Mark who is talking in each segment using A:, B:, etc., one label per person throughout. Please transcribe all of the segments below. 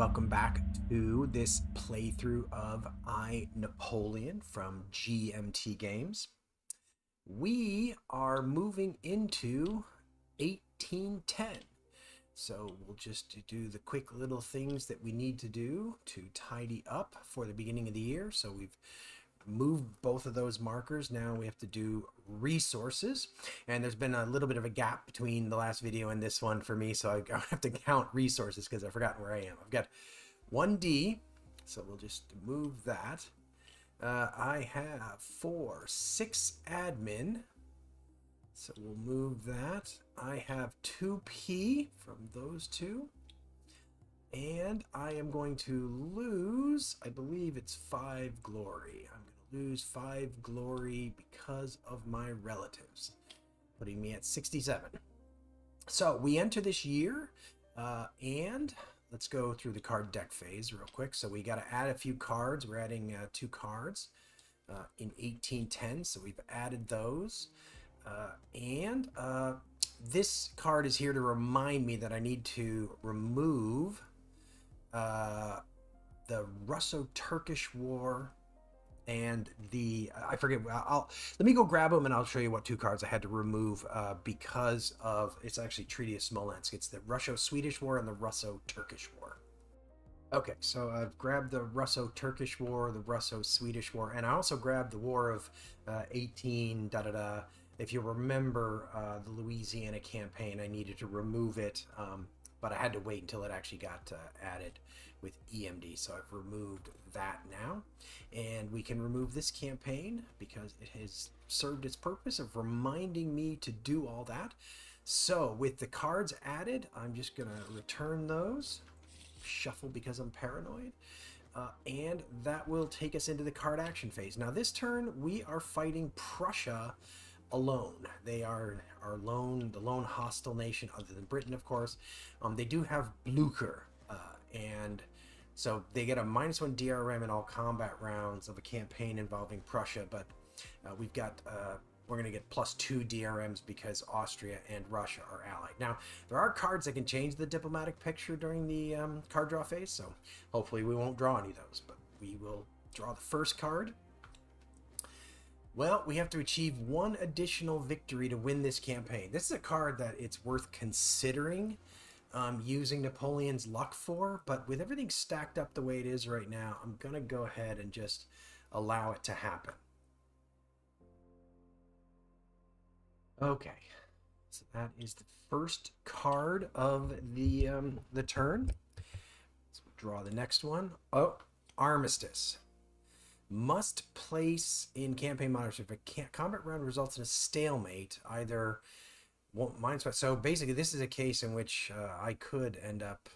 A: welcome back to this playthrough of Napoleon from GMT Games. We are moving into 1810. So we'll just do the quick little things that we need to do to tidy up for the beginning of the year. So we've moved both of those markers. Now we have to do resources, and there's been a little bit of a gap between the last video and this one for me, so I have to count resources because I've forgotten where I am. I've got 1D, so we'll just move that. I have 6 admin, so we'll move that. I have 2P from those two, and I am going to lose, I believe it's 5 glory. I'm going to lose 5 glory because of my relatives, putting me at 67. So we enter this year, and let's go through the card deck phase real quick. So we got to add a few cards. We're adding 2 cards in 1810, so we've added those. This card is here to remind me that I need to remove the Russo-Turkish War and the I forget. Let me go grab them and I'll show you what 2 cards I had to remove because of it's actually Treaty of Smolensk. It's the Russo-Swedish War and the Russo-Turkish War. Okay, so I've grabbed the Russo-Turkish War, the Russo-Swedish War, and I also grabbed the War of 18 da da da. If you remember the Louisiana campaign, I needed to remove it, but I had to wait until it actually got added with EMD. So I've removed that now, and we can remove this campaign because it has served its purpose of reminding me to do all that. So with the cards added, I'm just going to return those, shuffle because I'm paranoid, and that will take us into the card action phase. Now this turn, we are fighting Prussia alone. They are the lone hostile nation other than Britain, of course. They do have Blücher, and so they get a -1 DRM in all combat rounds of a campaign involving Prussia, but we've got we're going to get +2 DRMs because Austria and Russia are allied. Now, there are cards that can change the diplomatic picture during the card draw phase, so hopefully we won't draw any of those, but we will draw the first card. Well, we have to achieve 1 additional victory to win this campaign. This is a card that it's worth considering using Napoleon's luck for, but with everything stacked up the way it is right now, I'm going to go ahead and just allow it to happen. Okay, so that is the first card of the turn. So we'll draw the next one. Oh, Armistice. Must place in campaign monitors if a combat round results in a stalemate, either so basically this is a case in which I could end up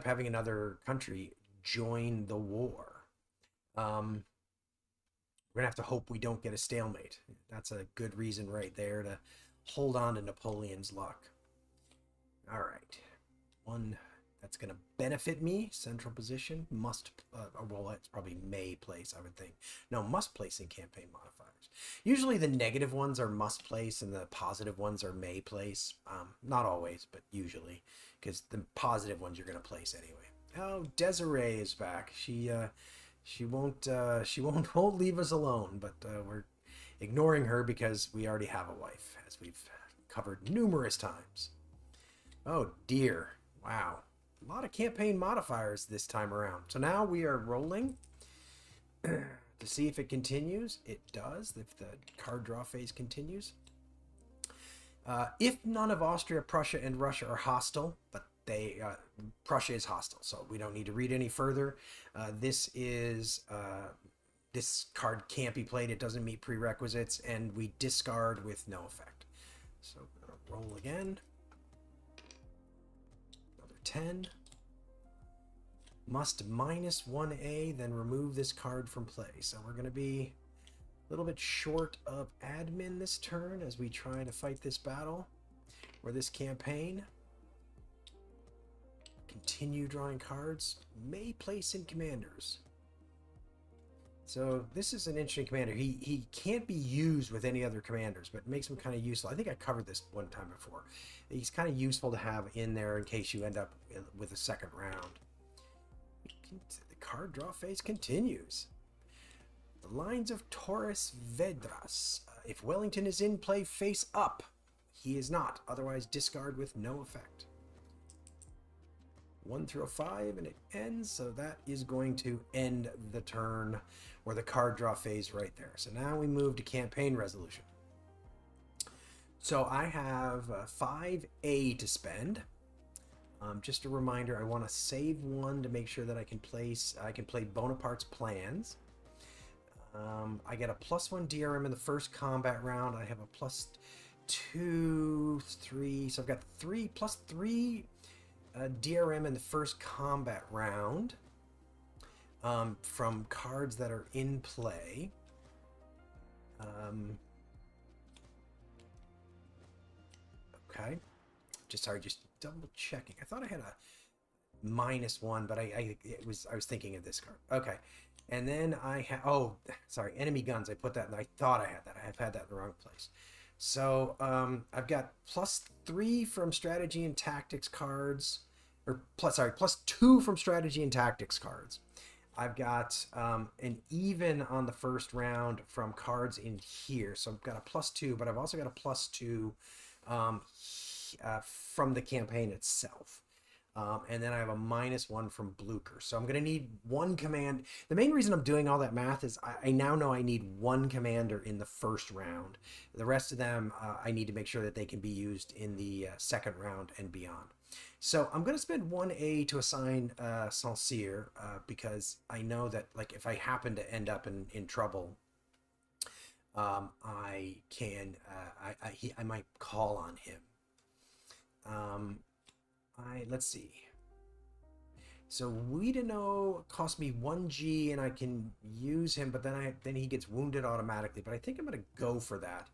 A: having another country join the war. We're gonna have to hope we don't get a stalemate. That's a good reason right there to hold on to Napoleon's luck. All right, one that's going to benefit me. Central position, must, well, it's probably may place, I would think. No, must place in campaign modifiers. Usually the negative ones are must place and the positive ones are may place. Not always, but usually, because the positive ones you're going to place anyway. Oh, Desiree is back. She won't leave us alone, but we're ignoring her because we already have a wife, as we've covered numerous times. Oh dear, wow. A lot of campaign modifiers this time around. So now we are rolling to see if it continues. It does, if the card draw phase continues. If none of Austria, Prussia, and Russia are hostile, but Prussia is hostile, so we don't need to read any further. This card can't be played. It doesn't meet prerequisites, and we discard with no effect. So we're going to roll again. 10. Must -1A, then remove this card from play. So we're going to be a little bit short of admin this turn as we try to fight this battle or this campaign. Continue drawing cards. May place in commanders. So this is an interesting commander. He can't be used with any other commanders, but it makes him kind of useful. I think I covered this one time before. He's kind of useful to have in there in case you end up with a second round. The card draw phase continues. The lines of Taurus Vedras. If Wellington is in play, face up. He is not. Otherwise, discard with no effect. 1 through a 5, and it ends. So that is going to end the turn, or the card draw phase right there. So now we move to campaign resolution. So I have 5A to spend. Just a reminder, I want to save 1 to make sure that I can play Bonaparte's plans. I get a +1 DRM in the first combat round. I have a +2, 3. So I've got +3 DRM in the first combat round from cards that are in play. Okay. Just double checking. I thought I had a -1, but I was thinking of this card. Okay. And then I have, oh, sorry, enemy guns. I put that, I thought I had that. I have had that in the wrong place. So I've got +3 from strategy and tactics cards, or +2 from strategy and tactics cards. I've got an even on the first round from cards in here. So I've got a +2, but I've also got a +2 from the campaign itself. And then I have a -1 from Blucher. So I'm going to need 1 command. The main reason I'm doing all that math is I now know I need 1 commander in the first round. The rest of them, I need to make sure that they can be used in the second round and beyond. So I'm going to spend 1A to assign Saint-Cyr because I know that, like, if I happen to end up in trouble, I can I might call on him. Let's see. So Wiedenau cost me 1G and I can use him, but then he gets wounded automatically. But I think I'm going to go for that,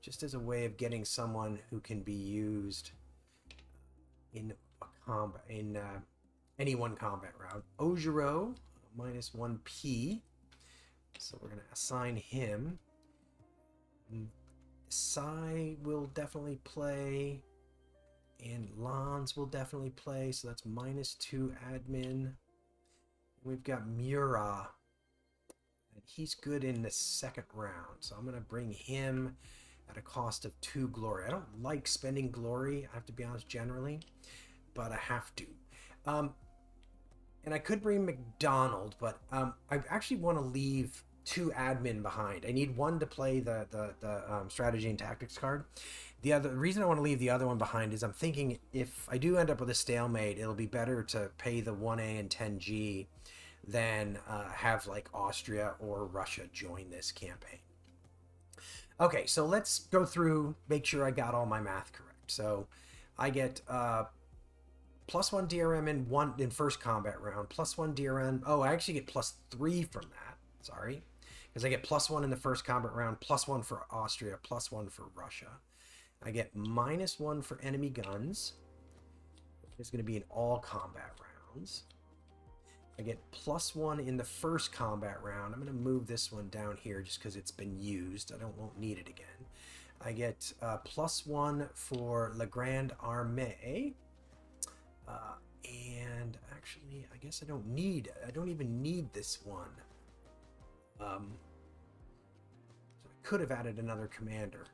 A: just as a way of getting someone who can be used in a combat, in any one combat round. Augereau, -1P. So we're going to assign him. Sai will definitely play. And Lans will definitely play, so that's -2 admin. We've got Murat, and he's good in the second round, so I'm going to bring him at a cost of 2 glory. I don't like spending glory, I have to be honest, generally, but I have to. And I could bring McDonald, but I actually want to leave 2 admin behind. I need 1 to play the strategy and tactics card. The reason I want to leave the other one behind is I'm thinking if I do end up with a stalemate, it'll be better to pay the 1A and 10G than have like Austria or Russia join this campaign. Okay, so let's go through, make sure I got all my math correct. So I get +1 DRM in first combat round, +1 DRM. Oh, I actually get +3 from that. Sorry. Because I get +1 in the first combat round, +1 for Austria, +1 for Russia. I get -1 for enemy guns. It's going to be in all combat rounds. I get +1 in the first combat round. I'm going to move this one down here just because it's been used. I won't need it again. I get +1 for La Grande Armée. And actually, I guess I don't even need this one. So I could have added another commander,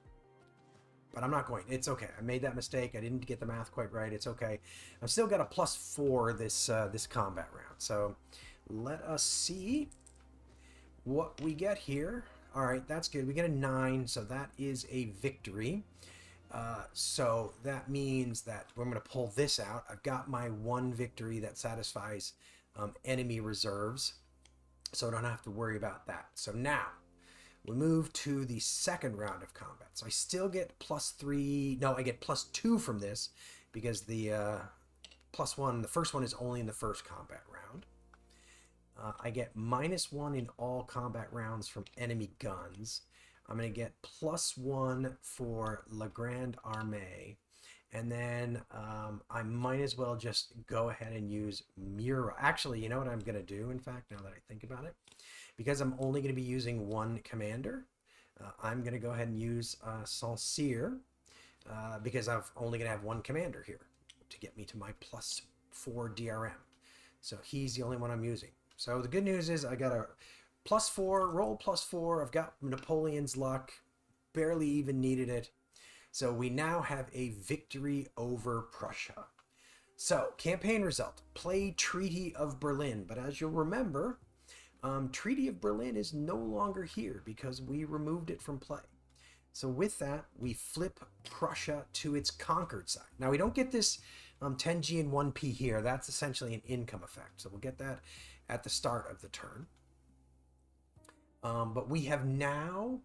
A: but I'm not going. It's okay. I made that mistake. I didn't get the math quite right. It's okay. I've still got a +4 this combat round. So let us see what we get here. All right, that's good. We get a 9, so that is a victory. So that means that we're going to pull this out. I've got my 1 victory that satisfies enemy reserves, so I don't have to worry about that. So now we move to the second round of combat. So I still get +3. No, I get +2 from this because the +1, the first one is only in the first combat round. I get -1 in all combat rounds from enemy guns. I'm going to get +1 for La Grande Armée. And then I might as well just go ahead and use Murat. Actually, you know what I'm going to do, in fact, now that I think about it? because I'm only going to be using one commander, I'm going to go ahead and use solitaire because I'm only going to have one commander here to get me to my +4 DRM. So he's the only one I'm using. So the good news is I got a +4, roll +4. I've got Napoleon's luck, barely even needed it. So we now have a victory over Prussia. So campaign result, play Treaty of Berlin. But as you'll remember, Treaty of Berlin is no longer here because we removed it from play. So with that, we flip Prussia to its conquered side. Now we don't get this 10G and 1P here. That's essentially an income effect. So we'll get that at the start of the turn. But we have now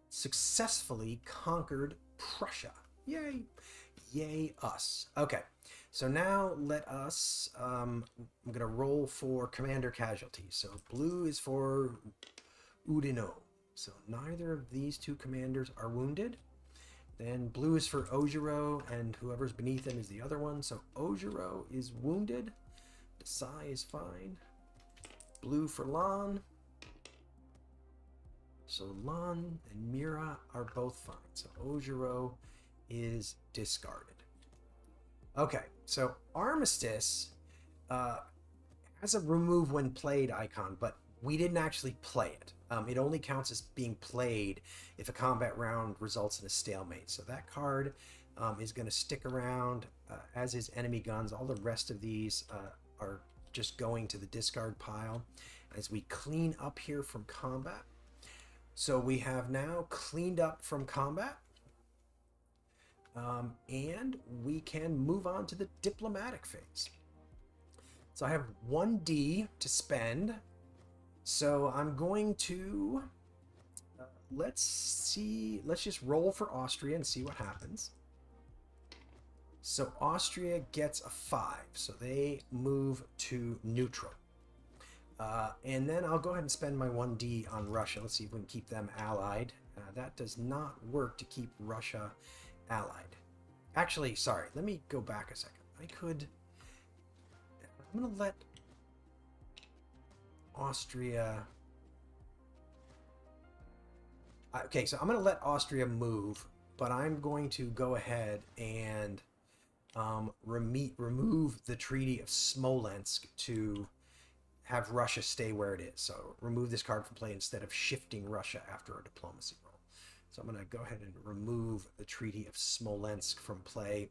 A: successfully conquered Prussia. Yay! Yay us. Okay, so now let us, I'm going to roll for commander casualties. So blue is for Oudinot. So neither of these two commanders are wounded. Then blue is for Augereau, and whoever's beneath him is the other one. So Augereau is wounded. Desai is fine. Blue for Lan. So Lan and Mira are both fine. So Augereau is discarded. Okay, so Armistice has a remove when played icon, but we didn't actually play it. It only counts as being played if a combat round results in a stalemate. So that card is going to stick around, as is enemy guns. All the rest of these are just going to the discard pile as we clean up here from combat. So we have now cleaned up from combat, and we can move on to the diplomatic phase. So I have 1D to spend. So I'm going to, let's just roll for Austria and see what happens. So Austria gets a 5, so they move to neutral. And then I'll go ahead and spend my 1D on Russia. Let's see if we can keep them allied. That does not work to keep Russia allied. Actually, sorry, let me go back a second. I'm going to let Austria... Okay, so I'm going to let Austria move, but I'm going to go ahead and remove the Treaty of Smolensk to have Russia stay where it is. So remove this card from play instead of shifting Russia after a diplomacy roll. So I'm going to go ahead and remove the Treaty of Smolensk from play.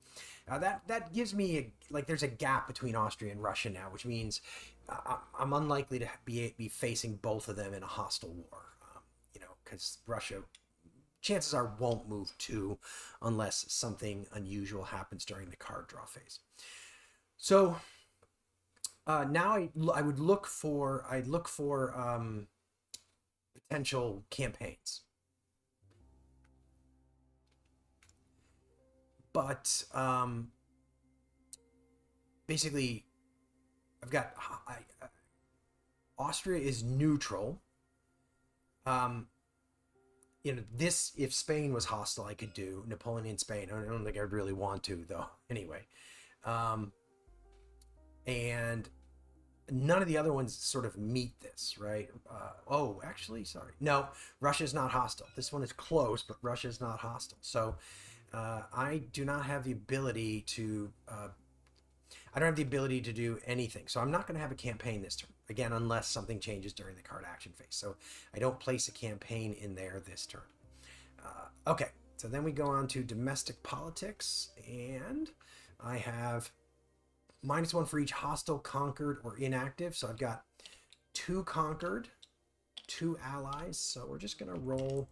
A: That gives me, there's a gap between Austria and Russia now, which means I'm unlikely to be facing both of them in a hostile war. Because Russia, chances are, won't move too unless something unusual happens during the card draw phase. So now I would look for potential campaigns. But basically, I've got Austria is neutral. This, if Spain was hostile, I could do Napoleon Spain. I don't think I'd really want to, though. Anyway, and none of the other ones sort of meet this, right? Oh, actually, sorry. No, Russia's not hostile. This one is close, but Russia's not hostile. So I do not have the ability to... I don't have the ability to do anything. So I'm not going to have a campaign this turn. Again, unless something changes during the card action phase. So I don't place a campaign in there this turn. Okay, so then we go on to domestic politics. And I have -1 for each hostile, conquered, or inactive. So I've got 2 conquered, 2 allies. So we're just going to roll.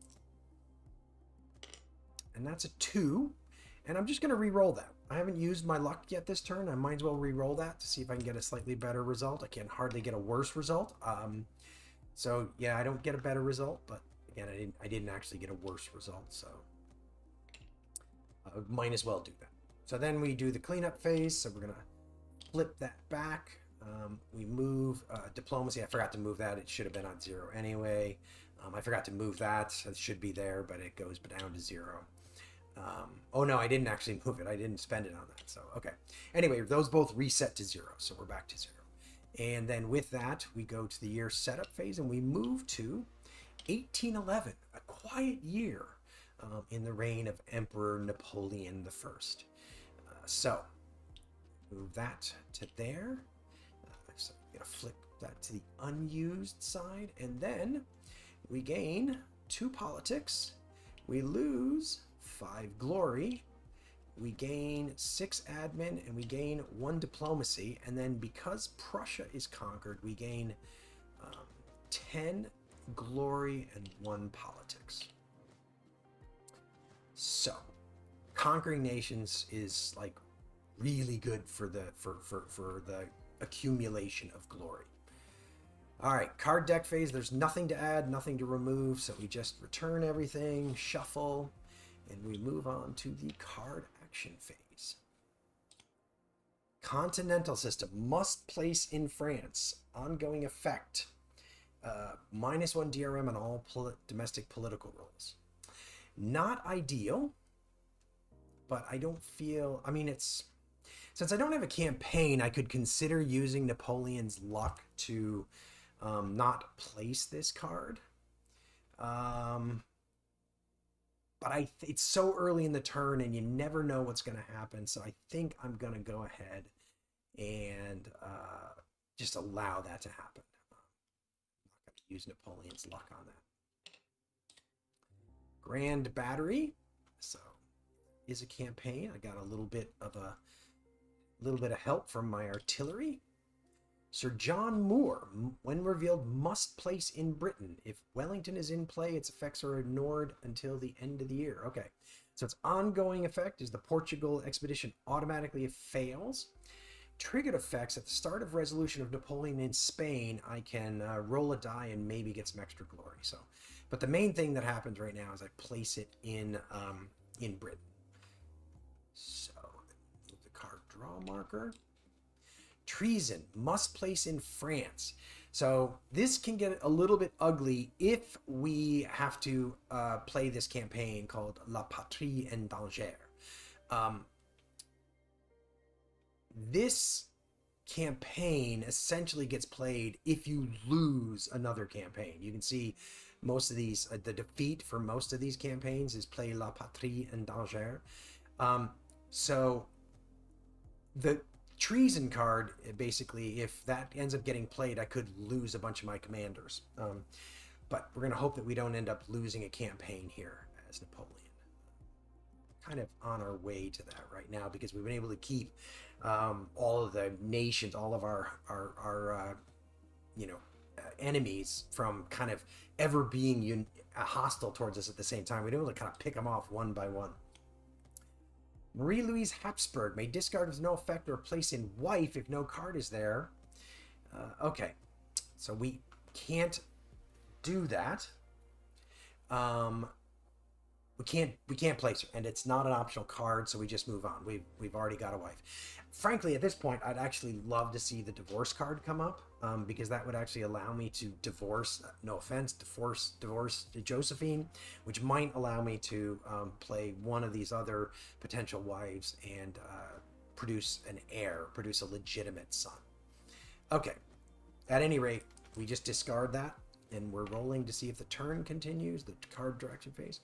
A: And that's a 2. And I'm just going to re-roll that. I haven't used my luck yet this turn. I might as well re-roll that to see if I can get a slightly better result. I can hardly get a worse result. So yeah, I don't get a better result, but again, I didn't actually get a worse result, so I might as well do that. So then we do the cleanup phase. So we're gonna flip that back. We move diplomacy. I forgot to move that. It should have been on 0 anyway. I forgot to move that. It should be there, but it goes down to 0. Oh no, I didn't actually move it. I didn't spend it on that. So, okay. Anyway, those both reset to 0. So we're back to 0. And then with that, we go to the year setup phase and we move to 1811, a quiet year in the reign of Emperor Napoleon the First. So move that to there. So I'm going to flip that to the unused side. And then we gain 2 politics. We lose 5 glory. We gain 6 admin, and we gain 1 diplomacy. And then because Prussia is conquered, we gain 10 glory and 1 politics. So conquering nations is like really good for the accumulation of glory. All right, card deck phase. There's nothing to add, nothing to remove, so we just return everything, shuffle, and we move on to the card action phase. Continental system, must place in France, ongoing effect, -1 DRM on all domestic political roles. Not ideal, but I don't feel, I mean, it's, since I don't have a campaign, I could consider using Napoleon's luck to not place this card. But it's so early in the turn and you never know what's going to happen. So I think I'm going to go ahead and just allow that to happen. I'm not going to use Napoleon's luck on that. Grand Battery. So is a campaign. I got a little bit of help from my artillery. Sir John Moore, when revealed, must place in Britain. If Wellington is in play, its effects are ignored until the end of the year. Okay, so its ongoing effect is the Portugal expedition automatically fails. Triggered effects at the start of resolution of Napoleon in Spain, I can roll a die and maybe get some extra glory. So, but the main thing that happens right now is I place it in Britain. So, move the card draw marker. Treason, must place in France. So this can get a little bit ugly if we have to play this campaign called La Patrie en Danger. This campaign essentially gets played if you lose another campaign. You can see most of these, the defeat for most of these campaigns is play La Patrie en Danger. So the treason card, basically, if that ends up getting played, I could lose a bunch of my commanders. But we're going to hope that we don't end up losing a campaign here as Napoleon. Kind of on our way to that right now because we've been able to keep all of the nations, all of our enemies from kind of ever being hostile towards us at the same time. We've been able to kind of pick them off one by one. Marie-Louise Habsburg may discard with no effect or place in wife if no card is there. Okay, so we can't do that. We can't place her, and it's not an optional card, so we just move on. We've already got a wife. Frankly, at this point, I'd actually love to see the divorce card come up, because that would actually allow me to divorce, no offense, divorce Josephine, which might allow me to play one of these other potential wives and produce an heir, produce a legitimate son. Okay, at any rate, we just discard that, and we're rolling to see if the turn continues, the card direction phase.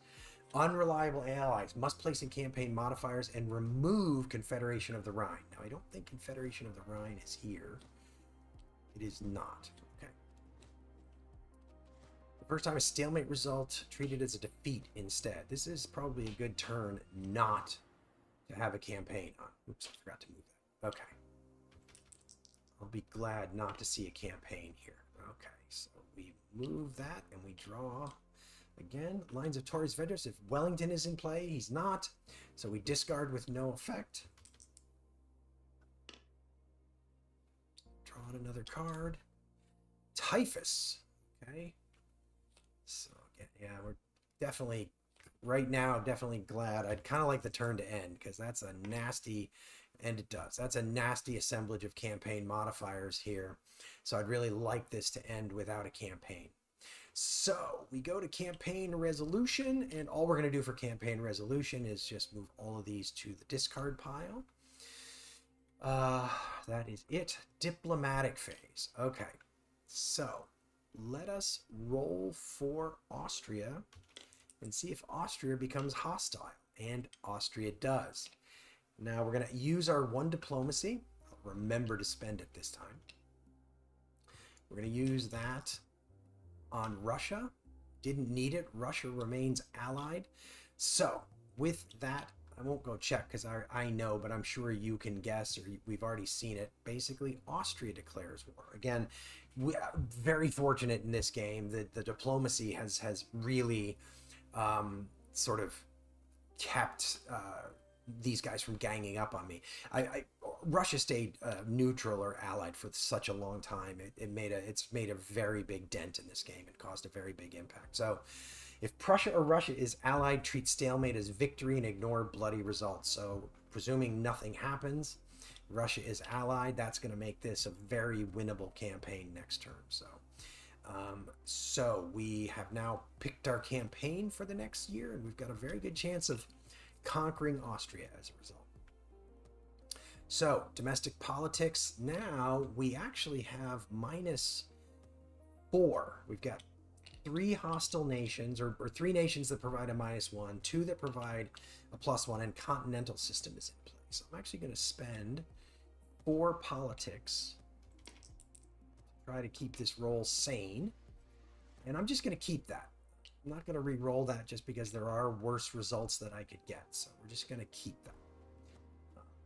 A: Unreliable allies must place in campaign modifiers and remove Confederation of the Rhine. Now, I don't think Confederation of the Rhine is here. It is not. Okay. The first time a stalemate result, treated as a defeat instead. This is probably a good turn not to have a campaign on. Oops, I forgot to move that. Okay. I'll be glad not to see a campaign here. Okay, so we move that and we draw. Again, lines of Torres Vedras. If Wellington is in play, he's not. So we discard with no effect. Draw out another card. Typhus. Okay. So, again, yeah, we're definitely, right now, definitely glad. I'd kind of like the turn to end because that's a nasty, and it does. That's a nasty assemblage of campaign modifiers here. So I'd really like this to end without a campaign. So we go to campaign resolution, and all we're going to do for campaign resolution is just move all of these to the discard pile. Uh, that is it. Diplomatic phase. Okay. So, let us roll for Austria and see if Austria becomes hostile. And Austria does. Now we're going to use our one diplomacy. I'll remember to spend it this time. We're going to use that on Russia. Didn't need it. Russia remains allied. So with that, I won't go check because I know, but I'm sure you can guess, or we've already seen it. Basically, Austria declares war. Again, very fortunate in this game that the diplomacy has really sort of kept these guys from ganging up on me. Russia stayed neutral or allied for such a long time. It's made a very big dent in this game and caused a very big impact. So if Prussia or Russia is allied, treat stalemate as victory and ignore bloody results. So presuming nothing happens, Russia is allied. That's going to make this a very winnable campaign next term. So we have now picked our campaign for the next year, and we've got a very good chance of conquering Austria as a result. So domestic politics, now we actually have -4. We've got 3 hostile nations, or 3 nations that provide a -1, 2 that provide a +1, and continental system is in place. So I'm actually going to spend 4 politics to try to keep this roll sane. And I'm just going to keep that. I'm not going to re-roll that just because there are worse results that I could get. So we're just going to keep that.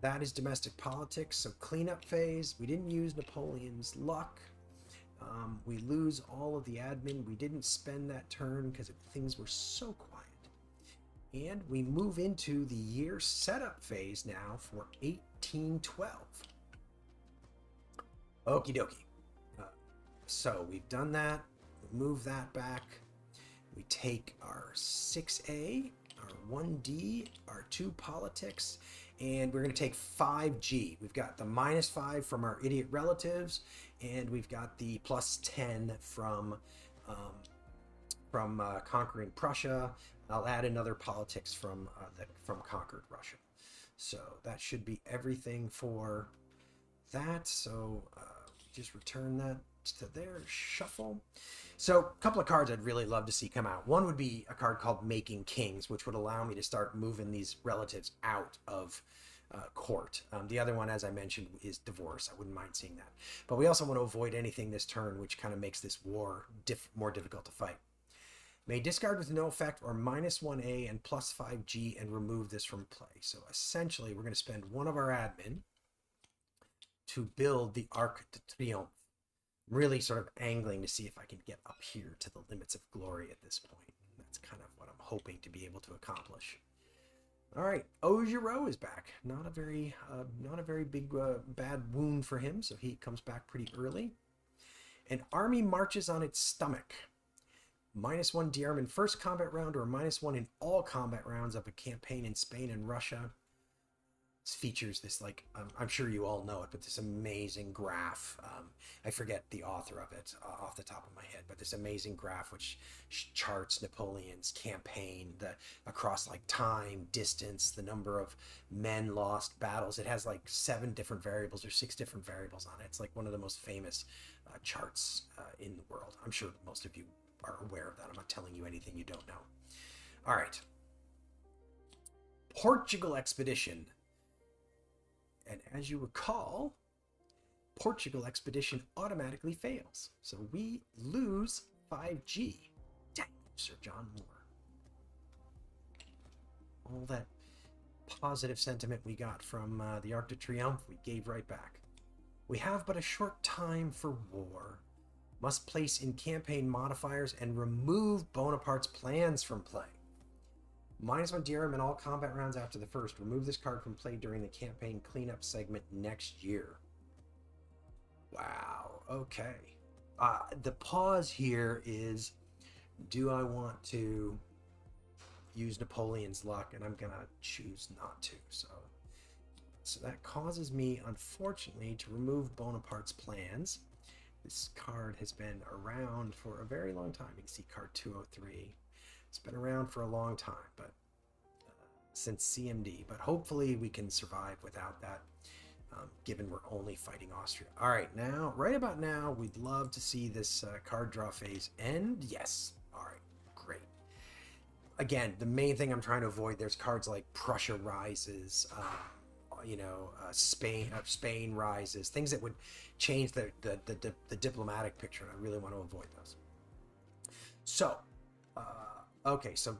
A: That is domestic politics. So cleanup phase. We didn't use Napoleon's luck. We lose all of the admin. We didn't spend that turn because things were so quiet. And we move into the year setup phase now for 1812. Okie dokie. So we've done that. We move that back. We take our 6A, our 1D, our 2 politics, and we're going to take 5G. We've got the -5 from our idiot relatives, and we've got the +10 from conquering Prussia. I'll add another politics from conquered Russia. So that should be everything for that. So just return that to there, shuffle. So a couple of cards I'd really love to see come out. One would be a card called Making Kings, which would allow me to start moving these relatives out of court. The other one, as I mentioned, is Divorce. I wouldn't mind seeing that. But we also want to avoid anything this turn which kind of makes this war more difficult to fight. May discard with no effect or -1A and +5G and remove this from play. So essentially, we're going to spend one of our admin to build the Arc de Triomphe. Really sort of angling to see if I can get up here to the limits of glory at this point. That's kind of what I'm hoping to be able to accomplish. All right, Augereau is back. Not a very big bad wound for him, so he comes back pretty early. An army marches on its stomach. -1 de-arm in first combat round, or -1 in all combat rounds of a campaign in Spain and Russia. This features this, like, I'm sure you all know it, but this amazing graph. I forget the author of it off the top of my head, but this amazing graph which charts Napoleon's campaign across like time, distance, the number of men lost, battles. It has like 7 different variables or 6 different variables on it. It's like one of the most famous charts in the world. I'm sure most of you are aware of that. I'm not telling you anything you don't know. All right. Portugal expedition. And as you recall, Portugal expedition automatically fails. So we lose 5G. Dang, Sir John Moore. All that positive sentiment we got from the Arc de Triomphe, we gave right back. We have but a short time for war. Must place in campaign modifiers and remove Bonaparte's plans from play. -1 de-arm in all combat rounds after the first. Remove this card from play during the campaign cleanup segment next year. Wow, okay. The pause here is, do I want to use Napoleon's luck? And I'm going to choose not to. So that causes me, unfortunately, to remove Bonaparte's plans. This card has been around for a very long time. You can see card 203. It's been around for a long time, but since CMD. But hopefully we can survive without that given we're only fighting Austria. All right, now, right about now, we'd love to see this card draw phase end. Yes. All right, great. Again, the main thing I'm trying to avoid, there's cards like Prussia rises, Spain rises, things that would change the diplomatic picture, and I really want to avoid those. So, okay, so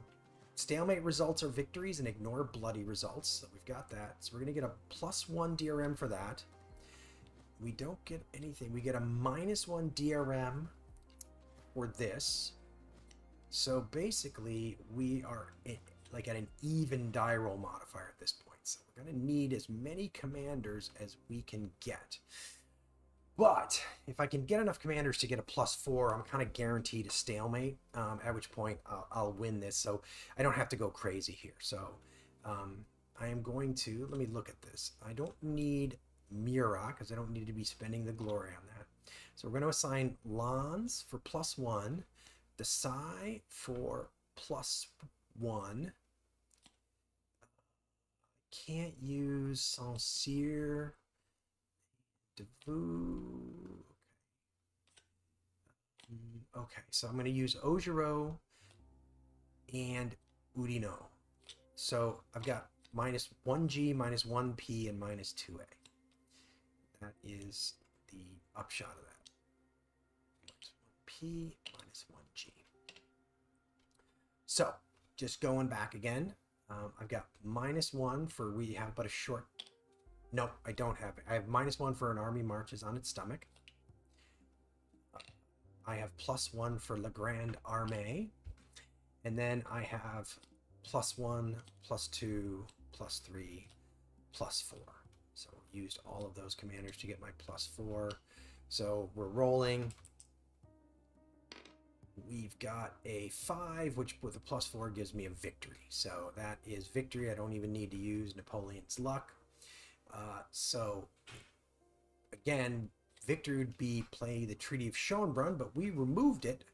A: stalemate results are victories and ignore bloody results. So we've got that. So we're going to get a +1 DRM for that. We don't get anything. We get a -1 DRM for this. So basically, we are like at an even die roll modifier at this point. So we're going to need as many commanders as we can get. But if I can get enough commanders to get a +4, I'm kind of guaranteed a stalemate, at which point I'll win this. So I don't have to go crazy here. So I am going to, let me look at this. I don't need Murat because I don't need to be spending the glory on that. So we're going to assign Lans for +1, Desai for +1. Can't use Saint-Cyr. Okay, so I'm going to use Augereau and Oudinot. So I've got -1G, -1P, and -2A. That is the upshot of that. -1P, -1G. So just going back again, I've got -1 for we have but a short. No, I don't have it. I have -1 for an army marches on its stomach. I have +1 for La Grande Armée. And then I have +1, +2, +3, +4. So used all of those commanders to get my +4. So we're rolling. We've got a 5, which with a +4 gives me a victory. So that is victory. I don't even need to use Napoleon's luck. So again, victory would be play the Treaty of Schönbrunn, but we removed it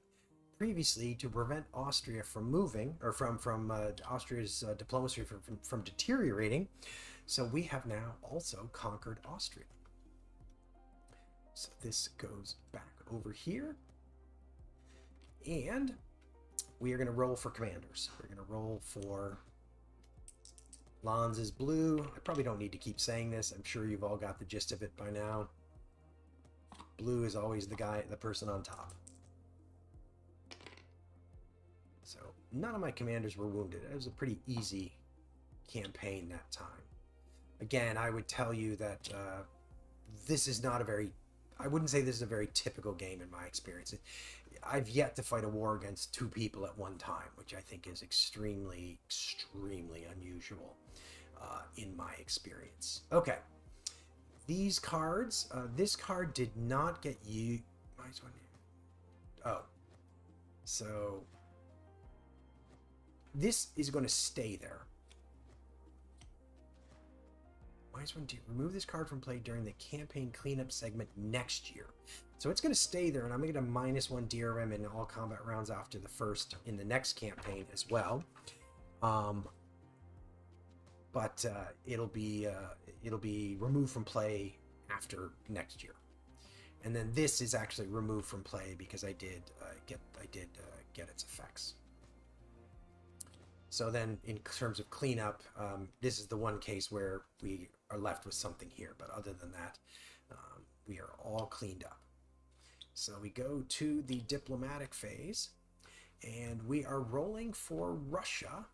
A: previously to prevent Austria from moving, or from Austria's diplomacy from deteriorating. So we have now also conquered Austria. So this goes back over here. And we are going to roll for commanders. We're going to roll for Lans is blue. I probably don't need to keep saying this. I'm sure you've all got the gist of it by now. Blue is always the person on top. So none of my commanders were wounded. It was a pretty easy campaign that time. Again, I would tell you that this is not a very, I wouldn't say this is a very typical game in my experience. I've yet to fight a war against 2 people at one time, which I think is extremely, extremely unusual in my experience. Okay. These cards, this card did not get you. Oh. So this is going to stay there. Remove this card from play during the campaign cleanup segment next year. So it's going to stay there, and I'm going to get a -1 DRM in all combat rounds after the first in the next campaign as well. But it'll be removed from play after next year, and then this is actually removed from play because I did get its effects. So then, in terms of cleanup, this is the one case where we are left with something here, but other than that, we are all cleaned up. So we go to the diplomatic phase, and we are rolling for Russia.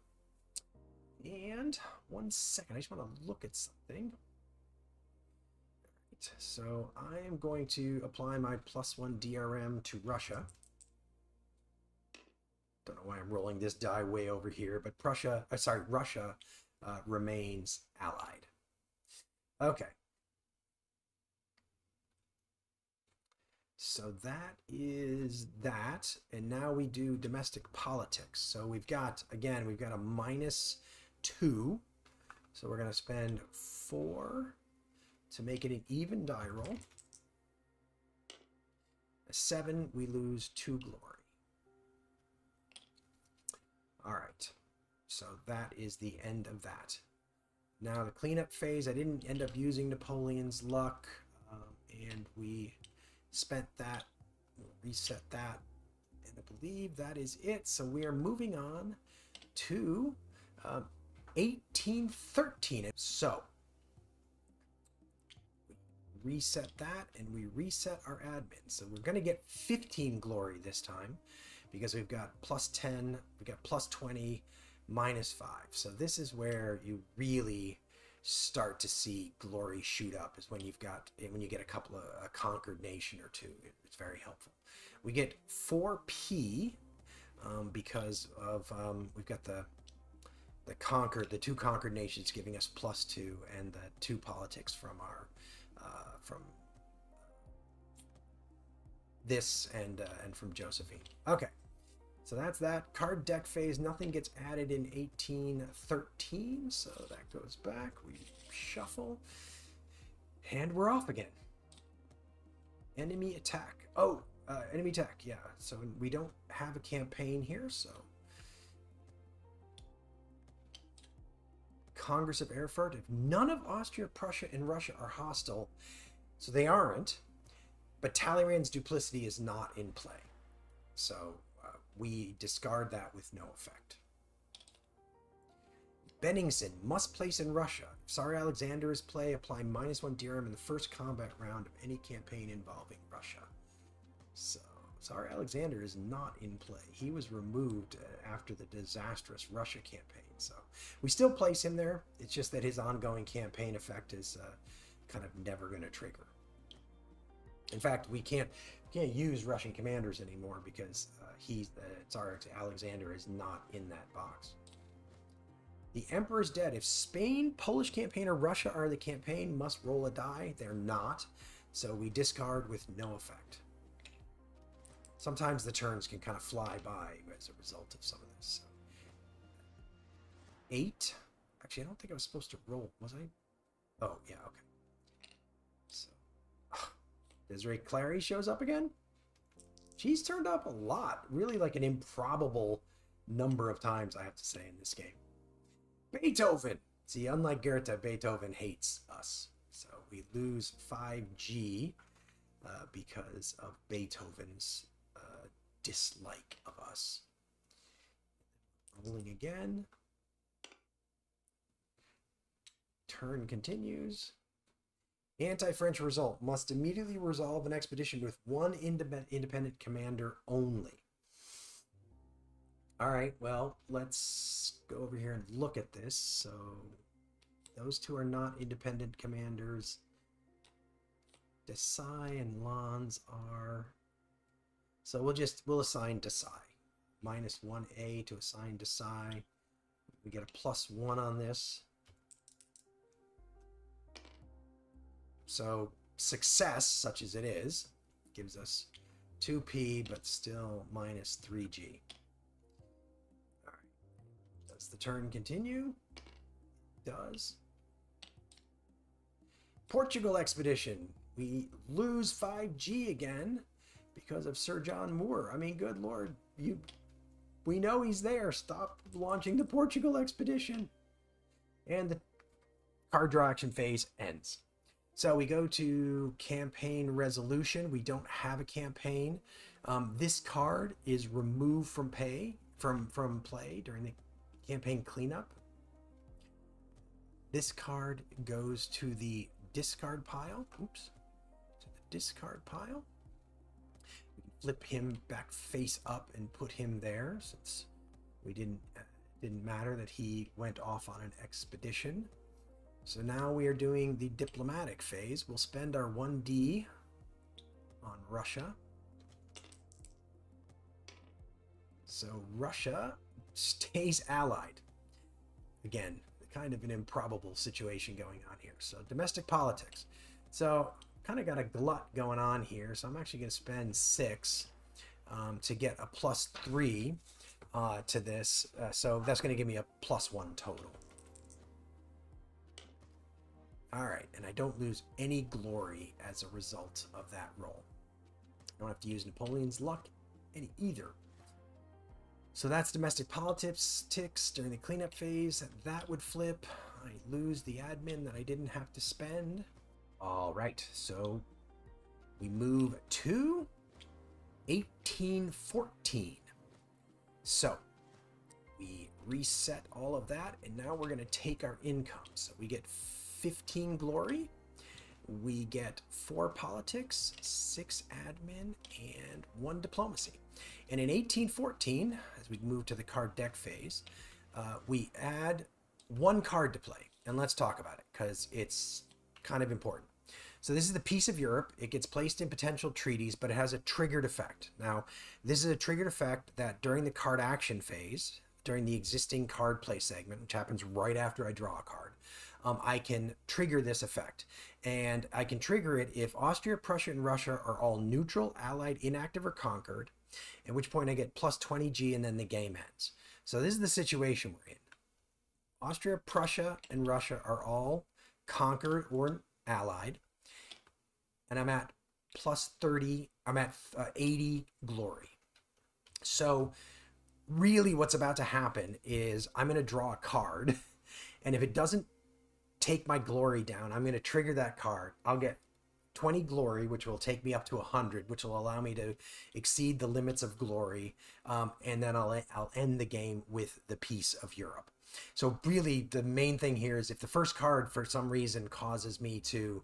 A: And 1 second, I just want to look at something. Right, so I am going to apply my +1 DRM to Russia. Don't know why I'm rolling this die way over here, but Russia remains allied. Okay. So that is that, and now we do domestic politics. So we've got, again, we've got a -2, so we're going to spend 4 to make it an even die roll. A 7, we lose 2 glory. All right, so that is the end of that. Now the cleanup phase, I didn't end up using Napoleon's luck, and we spent that, reset that, and I believe that is it. So we are moving on to 1813. So reset that, and we reset our admin. So we're going to get 15 glory this time because we've got plus 10, we've got plus 20, minus 5. So this is where you really start to see glory shoot up, is when you get a couple of a conquered nation or two. It's very helpful. We get 4p because of we've got the two conquered nations giving us plus 2, and the 2 politics from our from this and from Josephine. Okay, so that's that. Card deck phase, nothing gets added in 1813, so that goes back. We shuffle, and we're off again. Enemy attack. Oh, enemy attack, yeah. So we don't have a campaign here, so Congress of Erfurt. If none of Austria, Prussia, and Russia are hostile, so they aren't, but Talleyrand's duplicity is not in play. So we discard that with no effect. Benningsen must place in Russia. If Tsar Alexander is play, apply -1 dirham in the first combat round of any campaign involving Russia. So Tsar Alexander is not in play. He was removed after the disastrous Russia campaign. So we still place him there. It's just that his ongoing campaign effect is kind of never going to trigger. In fact, we can't use Russian commanders anymore because Tsar Alexander is not in that box. The Emperor's dead. If Spain, Polish campaign, or Russia are the campaign, must roll a die. They're not, so we discard with no effect. Sometimes the turns can kind of fly by as a result of some of this. So 8. Actually, I don't think I was supposed to roll, was I? Oh, yeah, okay. So, Desiree Clary shows up again. She's turned up a lot. Really like an improbable number of times, I have to say, in this game. Beethoven. See, unlike Goethe, Beethoven hates us. So we lose 5G because of Beethoven's dislike of us. Rolling again. Turn continues. Anti-French result. Must immediately resolve an expedition with 1 independent commander only. All right, well, let's go over here and look at this. So those 2 are not independent commanders. Desai and Lans are. So we'll assign Desai. -1A to assign Desai. We get a +1 on this. So success, such as it is, gives us 2p, but still -3g. All right. Does the turn continue? It does. Portugal expedition. We lose 5g again because of Sir John Moore. I mean, good Lord, we know he's there. Stop launching the Portugal expedition. And the card draw action phase ends. So we go to campaign resolution. We don't have a campaign. This card is removed from play during the campaign cleanup. This card goes to the discard pile. Oops. To the discard pile. We can flip him back face up and put him there, since we didn't matter that he went off on an expedition. So now we are doing the diplomatic phase. We'll spend our 1D on Russia. So Russia stays allied. Again, kind of an improbable situation going on here. So domestic politics. So kind of got a glut going on here. So I'm actually going to spend 6 to get a +3 to this. So that's going to give me a +1 total. All right, and I don't lose any glory as a result of that roll. I don't have to use Napoleon's luck either. So that's domestic politics during the cleanup phase. That would flip. I lose the admin that I didn't have to spend. All right, so we move to 1814. So we reset all of that, and now we're going to take our income. So we get 15 glory, we get 4 politics, 6 admin, and 1 diplomacy. And in 1814, as we move to the card deck phase, we add 1 card to play. And let's talk about it, because it's kind of important. So this is the Peace of Europe. It gets placed in potential treaties, but it has a triggered effect. Now, this is a triggered effect that during the card action phase, during the existing card play segment, which happens right after I draw a card, I can trigger this effect. And I can trigger it if Austria, Prussia, and Russia are all neutral, allied, inactive, or conquered, at which point I get plus 20G and then the game ends. So this is the situation we're in. Austria, Prussia, and Russia are all conquered or allied. And I'm at plus 30, I'm at 80 glory. So really what's about to happen is I'm going to draw a card, and if it doesn't take my glory down, I'm going to trigger that card. I'll get 20 glory, which will take me up to 100, which will allow me to exceed the limits of glory, and then I'll end the game with the Peace of Europe. So really, the main thing here is if the first card for some reason causes me to,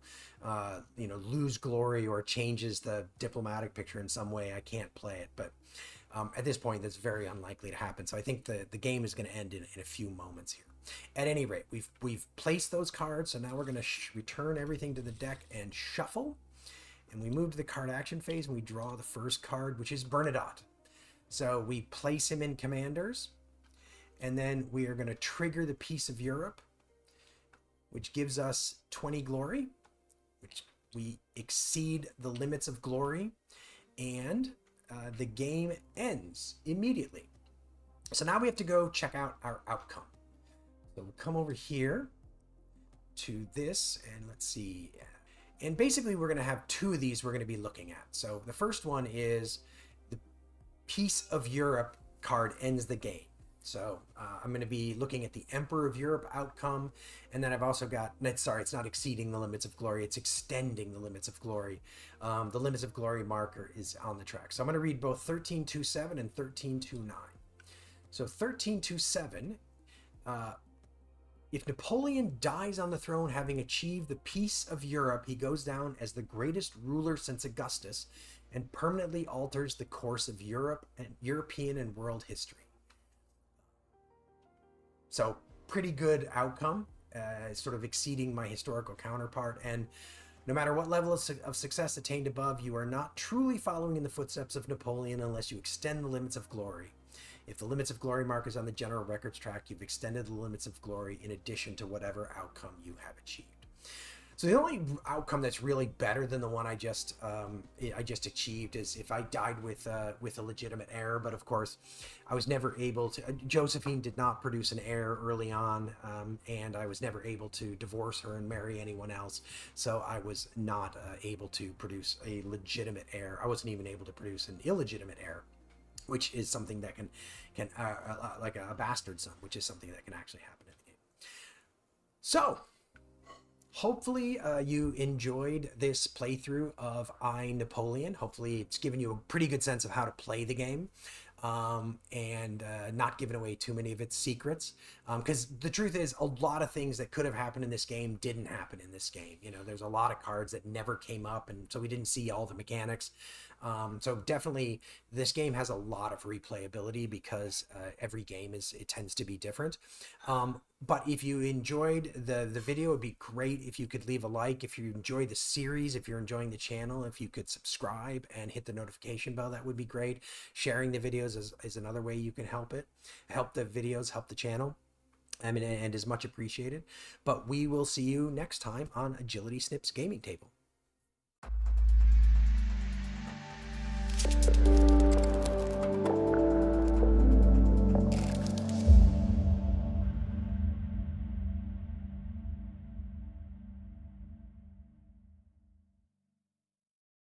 A: lose glory or changes the diplomatic picture in some way, I can't play it. But at this point, that's very unlikely to happen. So I think the game is going to end in a few moments here. At any rate, we've placed those cards, so now we're going to return everything to the deck and shuffle. And we move to the card action phase, and we draw the first card, which is Bernadotte. So we place him in commanders. And then we are going to trigger the Peace of Europe, which gives us 20 glory, which we exceed the limits of glory, and the game ends immediately. So now we have to go check out our outcome. So we'll come over here to this, and let's see. And basically we're going to have 2 of these we're going to be looking at. So the first one is the Peace of Europe card ends the game. So I'm going to be looking at the Emperor of Europe outcome, and then I've also got, sorry, it's not exceeding the limits of glory, it's extending the limits of glory. The limits of glory marker is on the track. So I'm going to read both 1327 and 1329. So 1327, if Napoleon dies on the throne having achieved the Peace of Europe, he goes down as the greatest ruler since Augustus and permanently alters the course of Europe and European and world history. So pretty good outcome, sort of exceeding my historical counterpart. And no matter what level of success attained above, you are not truly following in the footsteps of Napoleon unless you extend the limits of glory. If the limits of glory mark is on the general records track, you've extended the limits of glory in addition to whatever outcome you have achieved. So the only outcome that's really better than the one I just achieved is if I died with a legitimate heir. But of course, I was never able to. Josephine did not produce an heir early on, and I was never able to divorce her and marry anyone else. So I was not able to produce a legitimate heir. I wasn't even able to produce an illegitimate heir, which is something that can like a bastard son, which is something that can actually happen in the game. So hopefully you enjoyed this playthrough of I, Napoleon. Hopefully it's given you a pretty good sense of how to play the game, and not giving away too many of its secrets. Because the truth is, a lot of things that could have happened in this game didn't happen in this game. You know, there's a lot of cards that never came up, and so we didn't see all the mechanics. So definitely this game has a lot of replayability because every game it tends to be different. But if you enjoyed the video, it'd be great if you could leave a like. If you enjoy the series, if you're enjoying the channel, if you could subscribe and hit the notification bell, that would be great. Sharing the videos is another way you can help the videos, help the channel. I mean, and is much appreciated. But we will see you next time on Agility Snips Gaming Table.